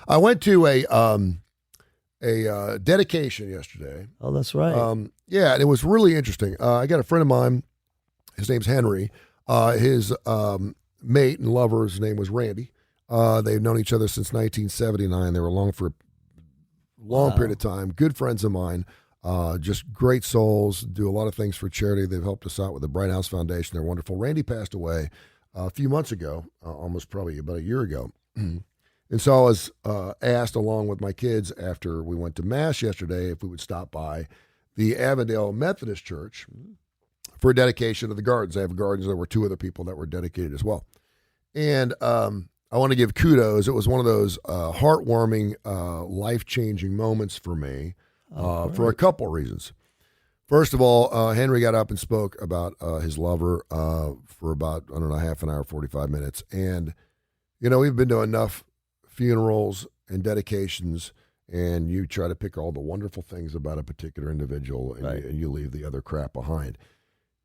I went to a dedication yesterday. Oh, that's right. Yeah, and it was really interesting. I got a friend of mine. His name's Henry. His mate and lover's name was Randy. They've known each other since 1979. They were along for a long period of time. Good friends of mine. Just great souls. Do a lot of things for charity. They've helped us out with the Bright House Foundation. They're wonderful. Randy passed away a few months ago, almost probably about a year ago. And so I was asked, along with my kids, after we went to Mass yesterday, if we would stop by the Avondale Methodist Church for a dedication of the gardens. They have gardens. There were 2 other people that were dedicated as well. And I want to give kudos. It was one of those heartwarming, life-changing moments for me for a couple reasons. First of all, Henry got up and spoke about his lover for about, I don't know, half an hour, 45 minutes. And, you know, we've been to enough funerals and dedications, and you try to pick all the wonderful things about a particular individual, and you leave the other crap behind.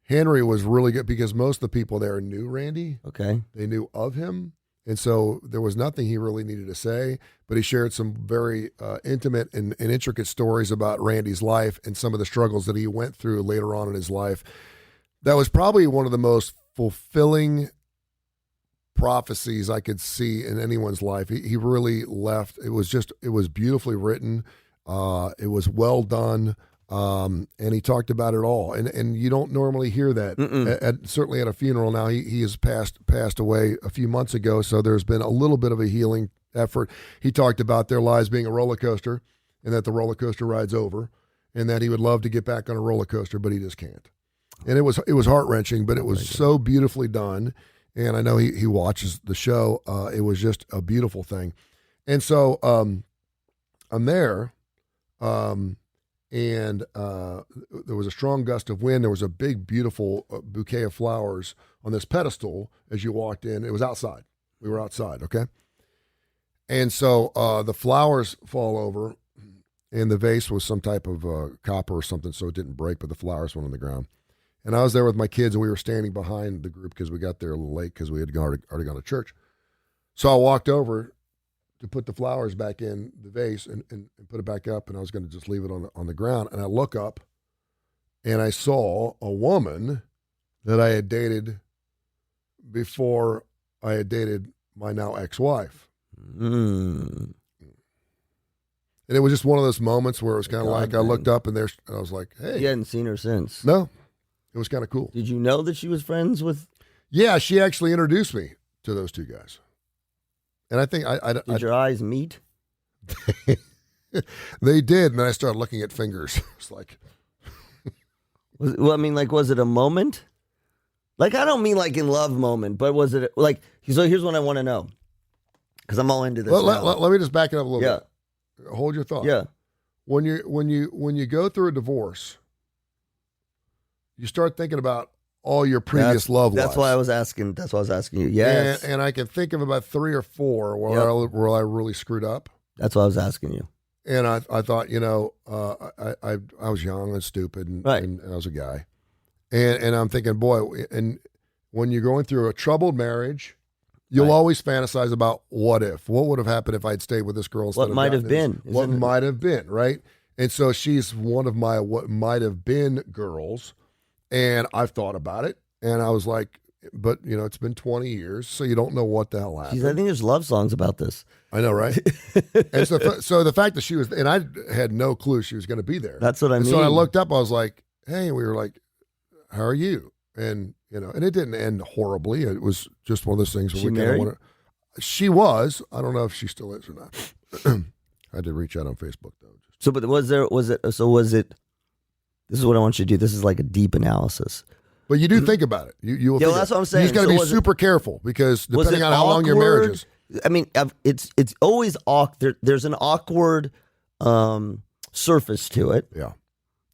Henry was really good because most of the people there knew Randy. Okay. They knew of him. And so there was nothing he really needed to say, but he shared some very intimate and intricate stories about Randy's life and some of the struggles that he went through later on in his life. That was probably one of the most fulfilling prophecies I could see in anyone's life. He really left. It was beautifully written. It was well done. And he talked about it all. And you don't normally hear that, certainly at a funeral. Now, he has passed away a few months ago, so there's been a little bit of a healing effort. He talked about their lives being a roller coaster and that the roller coaster ride's over and that he would love to get back on a roller coaster, but he just can't. And it was heart-wrenching, but it was so beautifully done. And I know he watches the show. It was just a beautiful thing. And so I'm there, and there was a strong gust of wind. There was a big, beautiful bouquet of flowers on this pedestal as you walked in. It was outside. We were outside, okay? And so the flowers fall over, and the vase was some type of copper or something, so it didn't break, but the flowers went on the ground. And I was there with my kids, and we were standing behind the group because we got there a little late because we had already gone to church. So I walked over to put the flowers back in the vase and put it back up, and I was going to just leave it on the ground. And I look up, and I saw a woman that I had dated before I had dated my now ex-wife. And it was just one of those moments where it was kind of like I looked up, and I was like, hey. You hadn't seen her since. No. It was kind of cool. Did you know that she was friends with? Yeah, she actually introduced me to those 2 guys. And I think Did your eyes meet? They did, and then I started looking at fingers. It's like, was it a moment? Like, I don't mean like in love moment, but was it like? So here's what I want to know, because I'm all into this. Let me just back it up a little bit. Hold your thought. Yeah. When you go through a divorce, you start thinking about all your previous love lives. That's why I was asking you. Yes. And I can think of about 3 or 4 where I really screwed up. That's why I was asking you. And I thought, I was young and stupid, and I was a guy. And I'm thinking, boy, and when you're going through a troubled marriage, you'll always fantasize about what would have happened if I'd stayed with this girl instead of what might have been. What might have been, right? And so she's one of my what might have been girls. And I've thought about it, and I was like, but, it's been 20 years, so you don't know what the hell happened. I think there's love songs about this. I know, right? And so the fact that she was, and I had no clue she was going to be there. That's what I mean. So I looked up, I was like, hey, we were like, how are you? And, and it didn't end horribly. It was just one of those things where we kind of want to. She was. I don't know if she still is or not. I did reach out on Facebook, though. So, but was it, this is what I want you to do. This is like a deep analysis. But you do think about it. You will. Yeah, that's what I'm saying. You just got to be super careful because depending on how long your marriage is. I mean, it's always awkward. There's an awkward surface to it. Yeah.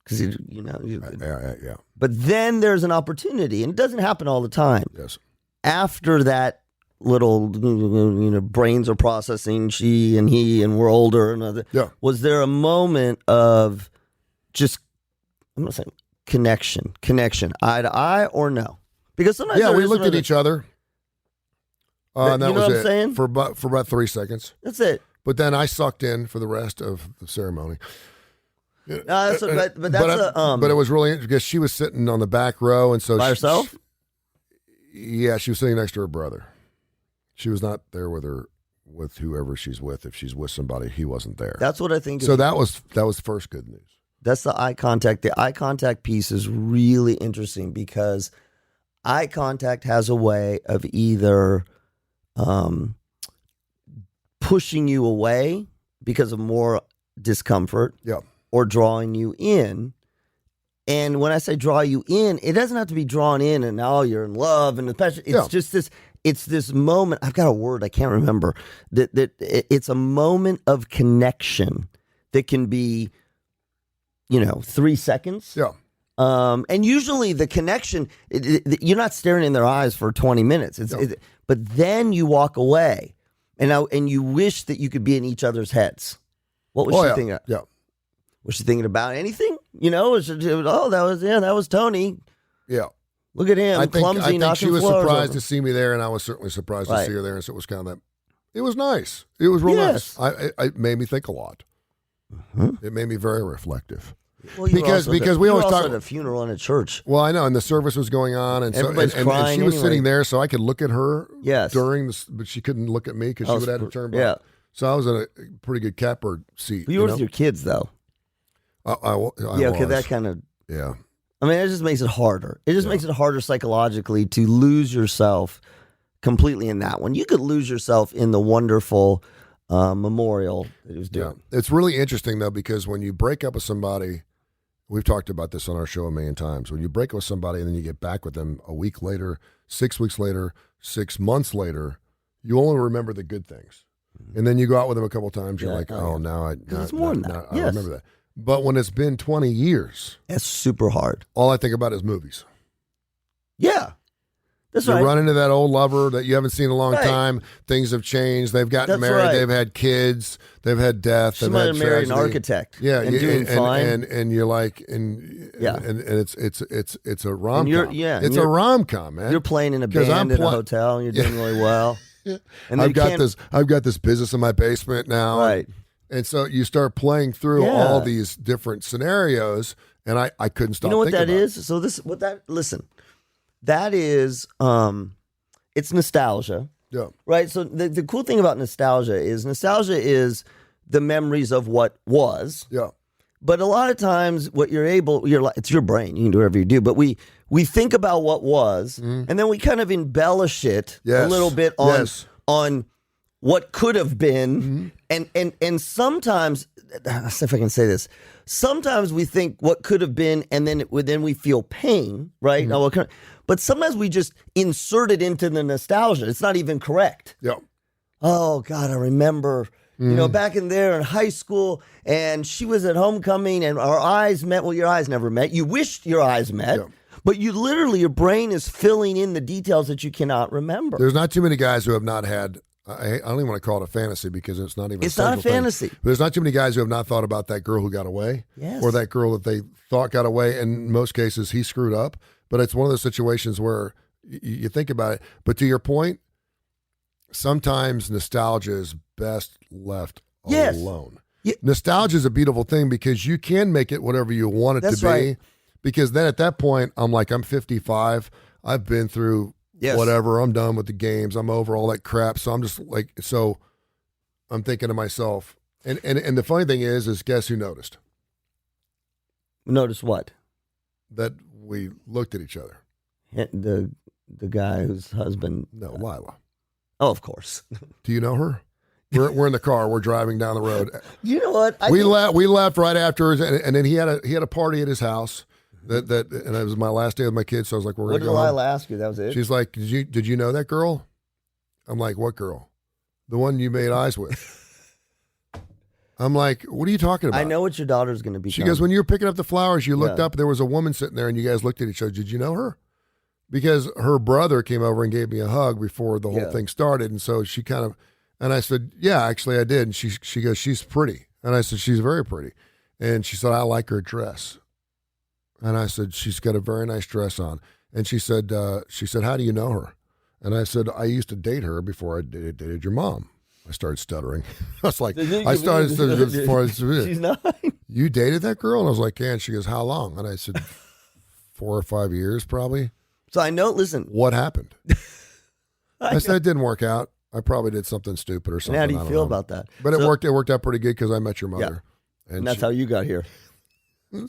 Because yeah. But then there's an opportunity, and it doesn't happen all the time. Yes. After that little, brains are processing. She and he, and we're older. Yeah. Was there a moment of just? I'm not saying connection, eye to eye, or no? Because sometimes we looked at each other. And that you know was what I'm saying? For about 3 seconds. That's it. But then I sucked in for the rest of the ceremony. No, that's but it was really interesting because she was sitting on the back row, and so by herself. Yeah, she was sitting next to her brother. She was not there with whoever she's with. If she's with somebody, he wasn't there. That's what I think. So that was the first good news. That's the eye contact. The eye contact piece is really interesting because eye contact has a way of either pushing you away because of more discomfort, yeah, or drawing you in. And when I say draw you in, it doesn't have to be drawn in and now you're in love and the passion. It's just this. It's this moment. I've got a word I can't remember. That it's a moment of connection that can be, 3 seconds. Yeah. And usually the connection, you're not staring in their eyes for 20 minutes. But then you walk away, and you wish that you could be in each other's heads. What was she thinking? Yeah. Was she thinking about anything? That was Tony. Yeah. Look at him, clumsy, I think knocking she was floors surprised over. to see me there, and I was certainly surprised to Right. see her there. And so it was kind of that. It was nice. It was real Yes. nice. It made me think a lot. Mm-hmm. It made me very reflective. Well, you were because also we you were always also talk at a funeral in a church. Well, I know, and the service was going on, and Everybody's and crying she was anyway. sitting there, so I could look at her. Yes. During this, but she couldn't look at me because she would have to turn back. Yeah. So I was in a pretty good catbird seat. But you were with your kids, though. I Yeah, okay, was. that kind of. Yeah. I mean, it just makes it harder. It just makes it harder psychologically to lose yourself completely in that one. You could lose yourself in the wonderful memorial that he was doing. Yeah. It's really interesting, though, because when you break up with somebody, we've talked about this on our show a million times. When you break up with somebody and then you get back with them a week later, 6 weeks later, 6 months later, you only remember the good things. And then you go out with them a couple of times, you're like, now it's more than that. I remember that. But when it's been 20 years, That's super hard. all I think about is movies. Yeah. That's You right. run into that old lover that you haven't seen in a long Right. time. Things have changed. They've gotten That's married. right. They've had kids. They've had death. She They've might had have married an tragedy. architect. Yeah, and doing fine. And you're like, and it's a rom com. It's a rom com, man. You're playing in a 'Cause band I'm in a hotel, and you're doing really well. And I've got this business in my basement now. Right. And so you start playing through all these different scenarios, and I couldn't stop. You know what thinking that about is? So listen, that is it's nostalgia. Yeah. Right. So the cool thing about nostalgia is the memories of what was. Yeah. But a lot of times what it's your brain. You can do whatever you do. But we think about what was, and then we kind of embellish it a little bit on what could have been. And sometimes, let's see if I can say this. Sometimes we think what could have been, and then we feel pain, right? But sometimes we just insert it into the nostalgia. It's not even correct. Yeah. Oh God, I remember, back in there in high school, and she was at homecoming, and our eyes met. Well, your eyes never met. You wished your eyes met, but your brain is filling in the details that you cannot remember. There's not too many guys who have not had. I don't even want to call it a fantasy because it's not even. It's not a fantasy. But there's not too many guys who have not thought about that girl who got away, Yes. or that girl that they thought got away. And in most cases, he screwed up. But it's one of those situations where you think about it. But to your point, sometimes nostalgia is best left alone. Yeah. Nostalgia is a beautiful thing because you can make it whatever you want it That's to be. right. Because then at that point, I'm 55. I've been through whatever. I'm done with the games. I'm over all that crap. So I'm just I'm thinking to myself, and the funny thing is guess who noticed? Notice what? That we looked at each other. The guy whose husband. No, Lila. Oh, of course. Do you know her? We're in the car. We're driving down the road. You know what? We left right after, and then he had a party at his house. And it was my last day with my kids. So I was like, "We're What gonna did go home." Lila ask you? That was it. She's like, "Did you know that girl?" I'm like, "What girl?" The one you made eyes with. I'm like, "What are you talking about?" I know what your daughter's going to be. She goes, "When you were picking up the flowers, you looked up. There was a woman sitting there, and you guys looked at each other. Did you know her?" Because her brother came over and gave me a hug before the whole thing started, and so she kind of, and I said, "Yeah, actually, I did." And she goes, "She's pretty," and I said, "She's very pretty," and she said, "I like her dress," and I said, "She's got a very nice dress on," and she said, "How do you know her?" And I said, "I used to date her before I dated your mom." I started stuttering. I was like, I started as far as she's 9. You dated that girl? And I was like, yeah. And she goes, how long? And I said, 4 or 5 years, probably. So I know. Listen, what happened? I said it didn't work out. I probably did something stupid or something. And how do you feel about that? But it worked. It worked out pretty good because I met your mother, and that's how you got here.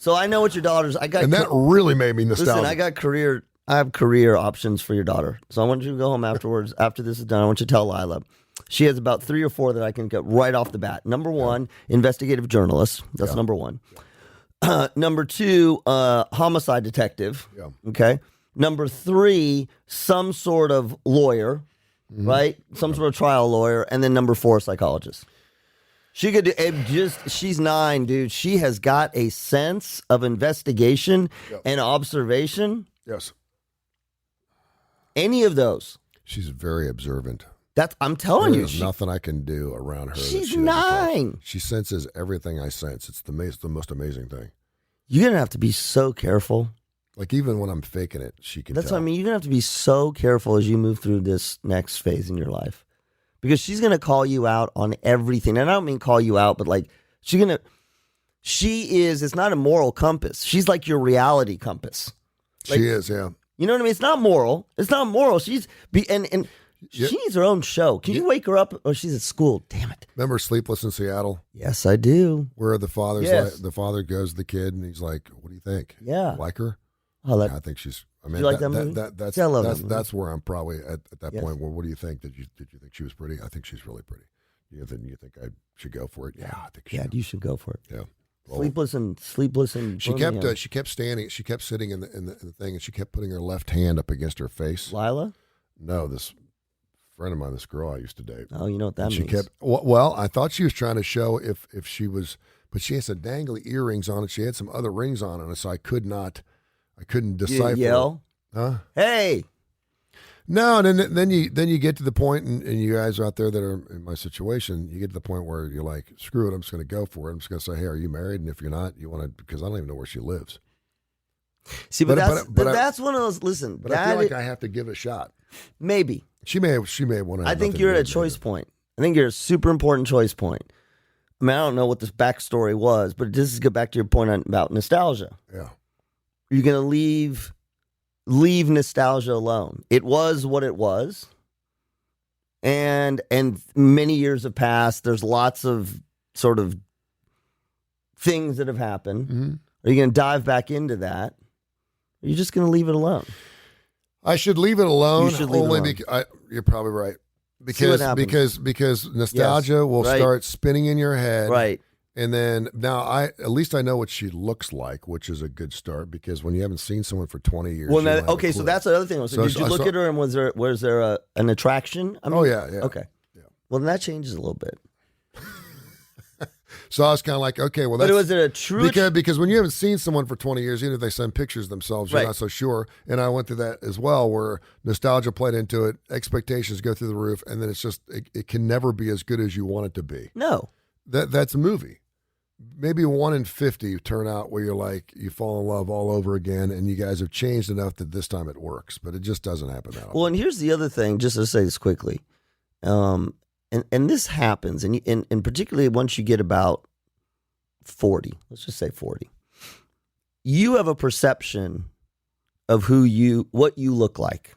So I know what your daughter's. And that really made me nostalgic. Listen, I have career options for your daughter. So I want you to go home afterwards. After this is done, I want you to tell Lila. She has about 3 or 4 that I can get right off the bat. Number 1, investigative journalist. That's number 1. Number 2, homicide detective. Yeah. Okay. Number 3, some sort of lawyer, right? Some sort of trial lawyer. And then number 4, psychologist. She could she's 9, dude. She has got a sense of investigation and observation. Yes. Any of those. She's very observant. I'm telling you. There's nothing I can do around her. She's 9. She senses everything I sense. It's the most amazing thing. You're going to have to be so careful. Like, even when I'm faking it, she can tell. That's what I mean. You're going to have to be so careful as you move through this next phase in your life. Because she's going to call you out on everything. And I don't mean call you out, but like, it's not a moral compass. She's like your reality compass. Like, she is, yeah. You know what I mean? It's not moral. She needs her own show. Can you wake her up? Oh, she's at school. Damn it. Remember Sleepless in Seattle? Yes, I do. Where the father goes to the kid and he's like, what do you think? Yeah. Like her? Oh, I think she's. I mean, you like that movie? That's where I'm probably at that point. Where what do you think? Did you think she was pretty? I think she's really pretty. You think I should go for it? Yeah, I think. You should go for it. Yeah. Well, sleepless and. She kept standing. She kept sitting in the thing, and she kept putting her left hand up against her face. Lila? No, this friend of mine, this girl I used to date. Oh, you know what that means? She kept. Well, I thought she was trying to show if she was, but she had some dangly earrings on it. She had some other rings on it, so I couldn't decipher. You yell? Huh? Hey! No, and then you get to the point, and you guys out there that are in my situation, you get to the point where you're like, screw it, I'm just going to go for it. I'm just going to say, hey, are you married? And if you're not, you want to, because I don't even know where she lives. See, but that's one of those. Listen, but I feel like I have to give it a shot. Maybe she may want to. I think you're at a choice point. I think you're a super important choice point. I mean, I don't know what this backstory was, but this is get back to your point about nostalgia. Yeah. You're going to leave nostalgia alone. It was what it was. And many years have passed. There's lots of sort of things that have happened. Mm-hmm. Are you going to dive back into that? Or are you just going to leave it alone? I should leave it alone. You should leave it alone. Because you're probably right. Because nostalgia will start spinning in your head. Right. And then now at least I know what she looks like, which is a good start, because when you haven't seen someone for 20 years. Well, okay, so that's the other thing. So did you look at her and was there an attraction? I mean, yeah. Okay. Yeah. Well, then that changes a little bit. So I was kind of like, okay, well, but was it a true? Because when you haven't seen someone for 20 years, even if they send pictures themselves, you're not so sure. And I went through that as well, where nostalgia played into it, expectations go through the roof, and then it's just it can never be as good as you want it to be. No. That's a movie. Maybe 1 in 50 turn out where you're like, you fall in love all over again, and you guys have changed enough that this time it works, but it just doesn't happen that often. Well, and here's the other thing, just to say this quickly, and this happens, and particularly once you get about 40, let's just say 40, you have a perception of what you look like.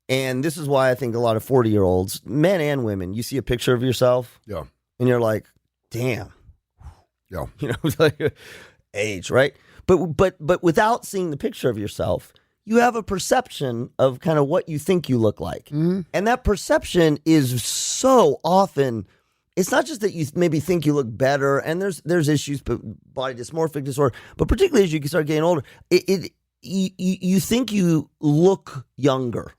And this is why I think a lot of 40-year-olds, men and women, you see a picture of yourself, and you're like, damn. Yeah. You know, like age, right? But without seeing the picture of yourself, you have a perception of kind of what you think you look like. Mm-hmm. And that perception is so often, it's not just that you maybe think you look better, and there's issues, but body dysmorphic disorder, but particularly as you start getting older, you think you look younger.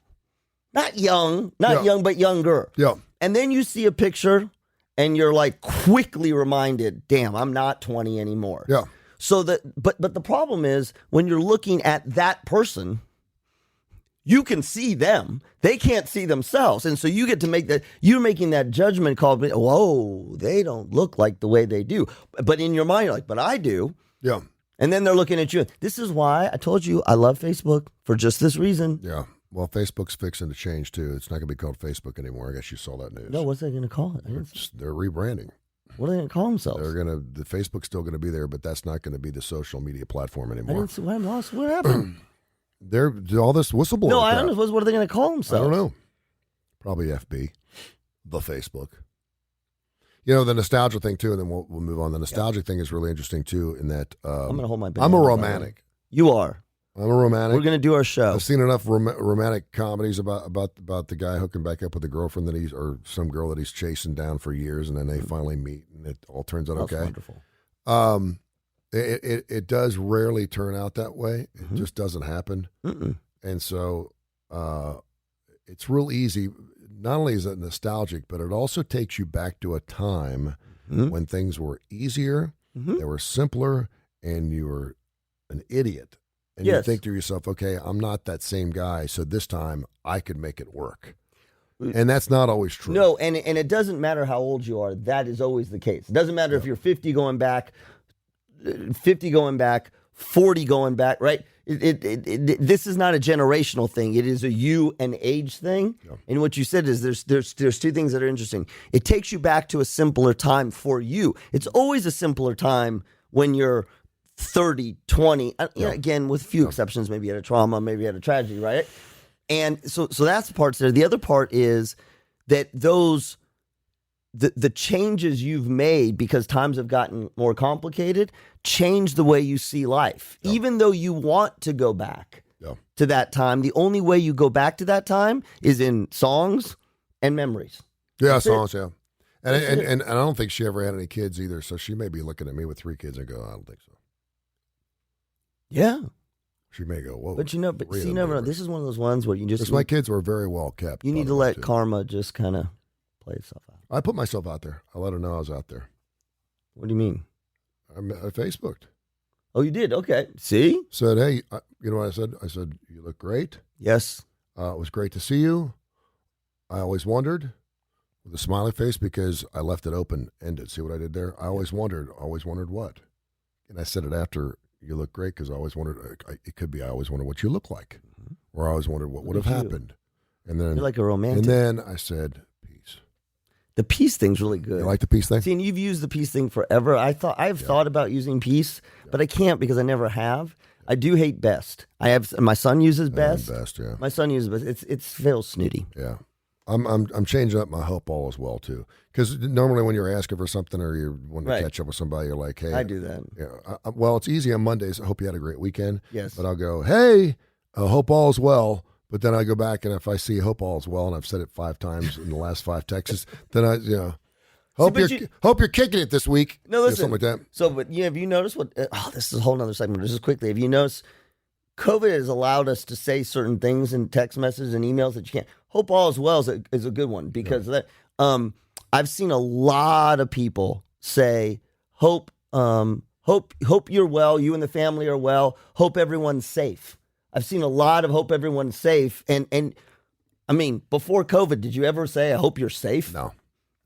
Not young, but younger. Yeah. And then you see a picture and you're like quickly reminded, damn, I'm not 20 anymore. Yeah. So but the problem is when you're looking at that person, you can see them. They can't see themselves. And so you get to you're making that judgment call, whoa, they don't look like the way they do. But in your mind, you're like, but I do. Yeah. And then they're looking at you. This is why I told you I love Facebook for just this reason. Yeah. Well, Facebook's fixing to change too. It's not going to be called Facebook anymore. I guess you saw that news. No, what's they going to call it? They're rebranding. What are they going to call themselves? The Facebook's still going to be there, but that's not going to be the social media platform anymore. I didn't see. I'm lost. What happened? They're all this whistleblower. No, crap. I don't know. What are they going to call themselves? I don't know. Probably FB, the Facebook. You know, the nostalgia thing too, and then we'll move on. The nostalgia thing is really interesting too, in that I'm going to hold my. I'm a romantic. You are. I'm a romantic. We're going to do our show. I've seen enough romantic comedies about the guy hooking back up with the girlfriend or some girl that he's chasing down for years, and then they finally meet, and it all turns out That's okay. Wonderful. It does rarely turn out that way. It just doesn't happen, and so it's real easy. Not only is it nostalgic, but it also takes you back to a time when things were easier, they were simpler, and you were an idiot. And you think to yourself, okay, I'm not that same guy, so this time I could make it work. And that's not always true. No, and it doesn't matter how old you are. That is always the case. It doesn't matter if you're 50 going back, 40 going back, right? This is not a generational thing. It is a you and age thing. Yeah. And what you said is there's two things that are interesting. It takes you back to a simpler time for you. It's always a simpler time when you're 30, 20, again, with a few exceptions. Maybe you had a trauma, maybe you had a tragedy, right? And so that's the part there. The other part is that the changes you've made because times have gotten more complicated change the way you see life. Yeah. Even though you want to go back to that time, the only way you go back to that time is in songs and memories. Yeah, that's songs, yeah. And I don't think she ever had any kids either, so she may be looking at me with 3 kids and go, I don't think so. Yeah. She may go, whoa. But you never know. This is one of those ones where you just... Because my kids were very well kept. You need to let karma just kind of play itself out. I put myself out there. I let her know I was out there. What do you mean? I Facebooked. Oh, you did? Okay. See? Said, hey, you know what I said? I said, you look great. Yes. It was great to see you. I always wondered, with a smiley face, because I left it open-ended. See what I did there? I always wondered what? And I said it after... You look great because I always wondered. It could be I always wondered what you look like, or I always wondered what would have happened. And then you're like a romantic. And then I said, "Peace." The peace thing's really good. You like the peace thing? See, and you've used the peace thing forever. I've thought about using peace, but I can't because I never have. I do hate best. My son uses best. Yeah. My son uses best. It feels snooty. Yeah. I'm changing up my hope all as well too, because normally when you're asking for something or you want to catch up with somebody, you're like, "Hey, I do that." Yeah. Well, it's easy on Mondays. I hope you had a great weekend. Yes. But I'll go, "Hey, hope all is well." But then I go back and if I see hope all is well, and I've said it 5 times in the last 5 texts, then I hope you're kicking it this week. No, listen. Something like that. So, but have you noticed what? This is a whole nother segment. Just quickly, have you noticed? COVID has allowed us to say certain things in text messages and emails that you can't. Hope all is well is a good one because of that. I've seen a lot of people say, hope you're well, you and the family are well, hope everyone's safe. I've seen a lot of hope everyone's safe. And I mean, before COVID, did you ever say, I hope you're safe? No.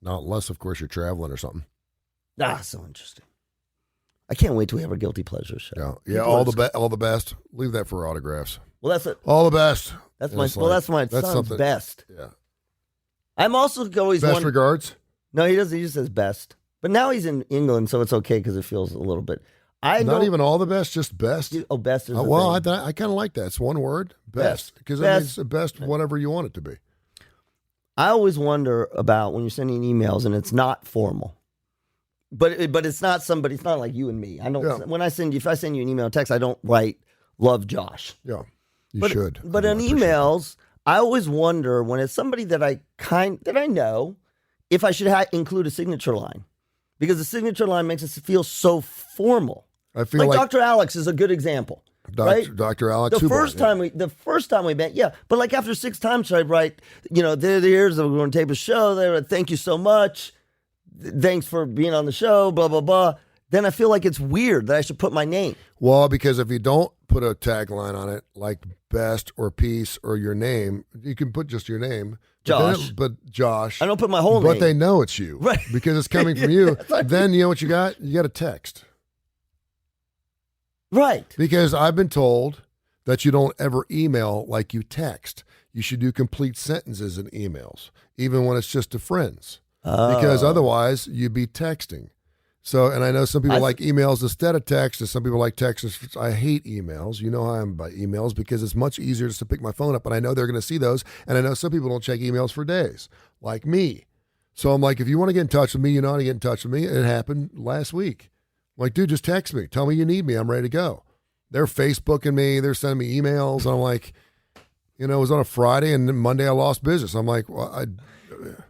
Not unless, of course, you're traveling or something. So interesting. I can't wait till we have our Guilty Pleasure show. Yeah. All the best. Leave that for autographs. Well, that's it. All the best. That's my son's best. Yeah. I'm also always best regards. No, he doesn't. He just says best. But now he's in England, so it's okay because it feels a little bit. Not even all the best, just best. Best is well, thing. I kind of like that. It's one word, best, because it means the best, whatever you want it to be. I always wonder about when you're sending emails and it's not formal. But it's not somebody. It's not like you and me. I don't. Yeah. If I send you an email or text, I don't write "Love Josh." Yeah, you should. But on emails, I always wonder when it's somebody that I know, if I should include a signature line, because the signature line makes it feel so formal. I feel like Dr. Alex is a good example. Right? Dr. Alex. The first time we met, but like after 6 times, I'd write, here's we're going to tape a show. There, thank you so much. Thanks for being on the show, blah, blah, blah. Then I feel like it's weird that I should put my name. Well, because if you don't put a tagline on it, like best or peace or your name, you can put just your name. Josh. But Josh. I don't put my whole name. But they know it's you. Right. Because it's coming from you. Then you know what you got? You got a text. Right. Because I've been told that you don't ever email like you text. you should do complete sentences in emails, even when it's just to friends, because otherwise you'd be texting. So, and I know some people like emails instead of text, and some people like text. I hate emails. You know how I am about emails because it's much easier just to pick my phone up, and I know they're going to see those. And I know some people don't check emails for days, like me. So I'm like, if you want to get in touch with me, you know how to get in touch with me. It happened last week. I'm like, dude, just text me. Tell me you need me. I'm ready to go. They're Facebooking me. They're sending me emails. I'm like, it was on a Friday, and then Monday I lost business. I'm like, well,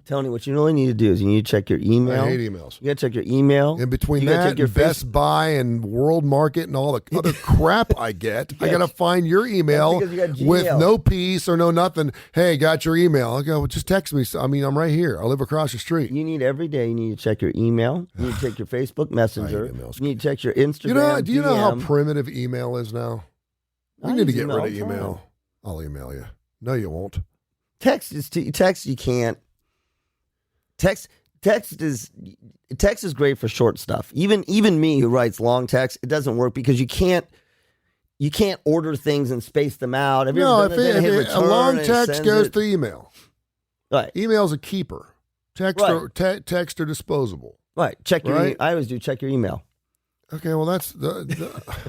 Tony, what you really need to do is you need to check your email. I hate emails. You got to check your email. In between that and Best Buy and World Market and all the other crap I get, I got to find your email with no peace or no nothing. Hey, got your email. I go, well, just text me. I mean, I'm right here. I live across the street. You need every day, you need to check your email. You need to check your Facebook Messenger. You need to check your Instagram. Do you know how primitive email is now? We need to get rid of email. I'll email you. No, you won't. Text you can't. Text is great for short stuff. Even me who writes long text, it doesn't work because you can't order things and space them out. If a long text goes to email, right? Email's a keeper. Text are disposable. Right. Check your. I always do check your email. Okay, well that's the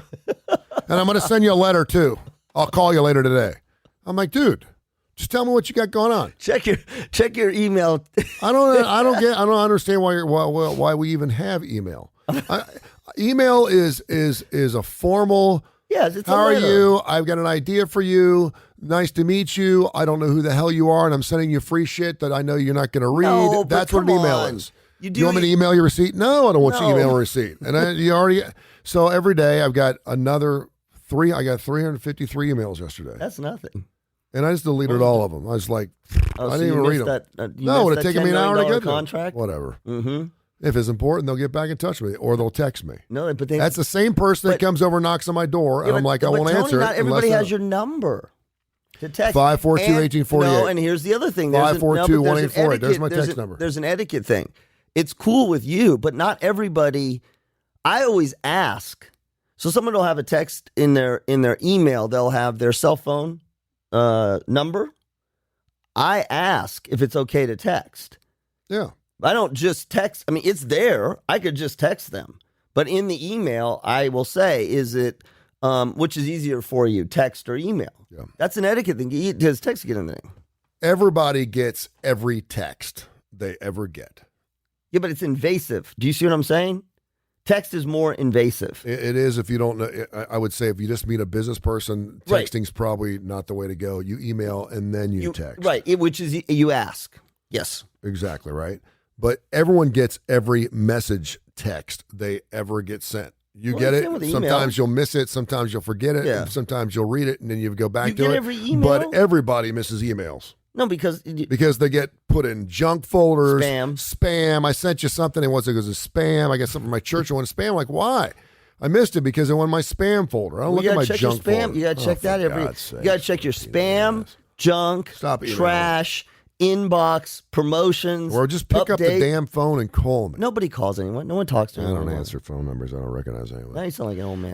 and I'm going to send you a letter too. I'll call you later today. I'm like, dude. Just tell me what you got going on. Check your email. I don't understand why we even have email. Email is a formal. Yes, it's how are you? I've got an idea for you. Nice to meet you. I don't know who the hell you are, and I'm sending you free shit that I know you're not going to read. No, that's what an email is. You want me to email your receipt? No, I don't want you to email a receipt. And you already. So every day I've got another 3. I got 353 emails yesterday. That's nothing. And I just deleted all of them. I was like, I didn't even read them. No, it would have taken me an hour to get contract. Whatever. Mm-hmm. If it's important, they'll get back in touch with me, or they'll text me. No, but that's the same person that comes over and knocks on my door, and I'm like, I won't answer it. Not everybody has your number to text. 542-1848. No, and here's the other thing. 542-1848. There's my text number. There's an etiquette thing. It's cool with you, but not everybody. I always ask. So someone will have a text in their email. They'll have their cell phone number. I ask if it's okay to text. Yeah. I don't just text. I mean, it's there. I could just text them. But in the email, I will say, is it, which is easier for you, text or email? Yeah. That's an etiquette thing. Does text get in there? Everybody gets every text they ever get. Yeah, but it's invasive. Do you see what I'm saying? Text is more invasive. It is if you don't know. I would say if you just meet a business person, texting's probably not the way to go. You email and then you text. Right, which is you ask. Yes. Exactly, right? But everyone gets every message text they ever get sent. You get it. Sometimes you'll miss it. Sometimes you'll forget it. Yeah. Sometimes you'll read it and then you go back to it. Every email? But everybody misses emails. No, because they get put in junk folders. Spam. I sent you something and once it goes to spam. I got something from my church and went to spam. I'm like, why? I missed it because it went in my spam folder. I don't look at my junk folder. You got to check that every. You got to check your spam, junk, trash, inbox, promotions. Or just pick up the damn phone and call me. Nobody calls anyone. No one talks to anyone. I don't answer phone numbers. I don't recognize anyone. Now you sound like an old man.